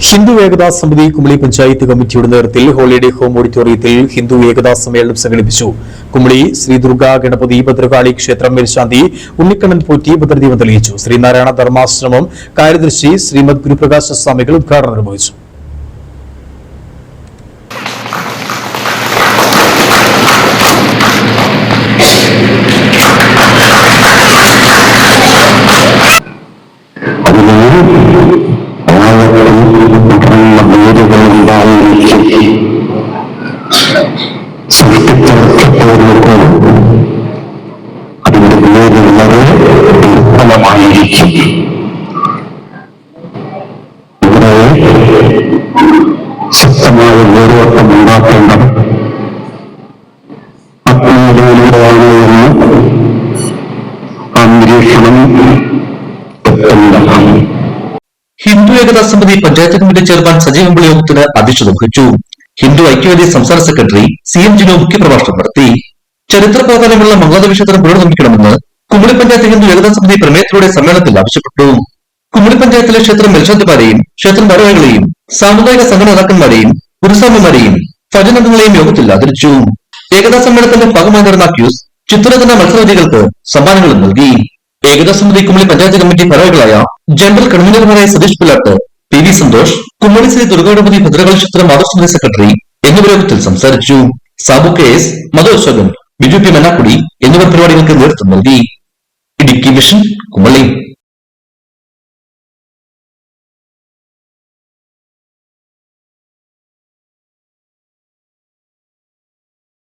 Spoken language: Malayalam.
ഹിന്ദു ഏകതാ സമിതി കുമളി പഞ്ചായത്ത് കമ്മിറ്റിയുടെ നേതൃത്വത്തിൽ ഹോളിഡേ ഹോം ഓഡിറ്റോറിയത്തിൽ ഹിന്ദു ഏകതാ സമ്മേളനം സംഘടിപ്പിച്ചു. കുമളി ശ്രീ ദുർഗാ ഗണപതി ഭദ്രകാളി ക്ഷേത്രം മേൽശാന്തി ഉണ്ണിക്കണ്ണൻ പോറ്റി ഭദ്രദീപം തെളിയിച്ചു. ശ്രീനാരായണ ധർമാശ്രമം കാര്യദർശി ശ്രീമദ് ഗുരുപ്രകാശ സ്വാമികൾ ഉദ്ഘാടനം നിർവഹിച്ചു. അതിന്റെ പേര് വളരെ ദുർബലമായിരിക്കും. ഇവിടെ ശക്തമായ വേരോട്ടം ഉണ്ടാക്കേണ്ടത് ആത്മീയതയിലൂടെയാണ് എന്ന് അന്തരീക്ഷണം വ്യക്തമാണ്. ഹിന്ദു ഏകതാ സമിതി പഞ്ചായത്ത് കമ്മിറ്റി ചെയർമാൻ സജീവ് അമ്പിളി യോഗത്തിന് അധ്യക്ഷത വഹിച്ചു. ഹിന്ദു ഐക്യവേദി സംസ്ഥാന സെക്രട്ടറി CM ജിനോ മുഖ്യപ്രഭാഷണം നടത്തി. ചരിത്ര പ്രാധാന്യമുള്ള മംഗളാദേവി ക്ഷേത്രം പുനർനിർമ്മിക്കണമെന്ന് കുമളി പഞ്ചായത്ത് ഹിന്ദു ഏകതാ സമിതി പ്രമേയത്തിലൂടെ സമ്മേളനത്തിൽ ആവശ്യപ്പെട്ടു. കുമളി പഞ്ചായത്തിലെ ക്ഷേത്രം മേൽശാന്തിമാരെയും ക്ഷേത്രം ഭാരവാഹികളെയും സാമുദായിക സംഘടന നേതാക്കന്മാരെയും ഗുരുസ്വാമിമാരെയും ഭജനങ്ങളെയും യോഗത്തിൽ ആദരിച്ചു. ഏകതാ സമ്മേളനത്തിന്റെ ഭാഗമായി നടന്ന ക്യൂസ്, ചിത്രരചന മത്സരവിധികൾക്ക് സമ്മാനങ്ങളും നൽകി. ഏകതാ സമിതി കുമളി പഞ്ചായത്ത് കമ്മിറ്റി ഭാരവാഹികളായ ജനറൽ കൺവീനർമാരായ സതീഷ് പിള്ളാട്ട്, PV സന്തോഷ്, കുമളി ശ്രീ ദുർഗാഗണപതി ഭദ്രകാളി ക്ഷേത്രം ആദർശസമിതി സെക്രട്ടറി എന്നിവർ യോഗത്തിൽ സംസാരിച്ചു. സാബു KS, മധു അശോകൻ, ബിജു P മന്നാക്കുടി എന്നിവർ പരിപാടികൾക്ക് നേതൃത്വം നൽകി. ഇടുക്കി വിഷൻ, കുമളി.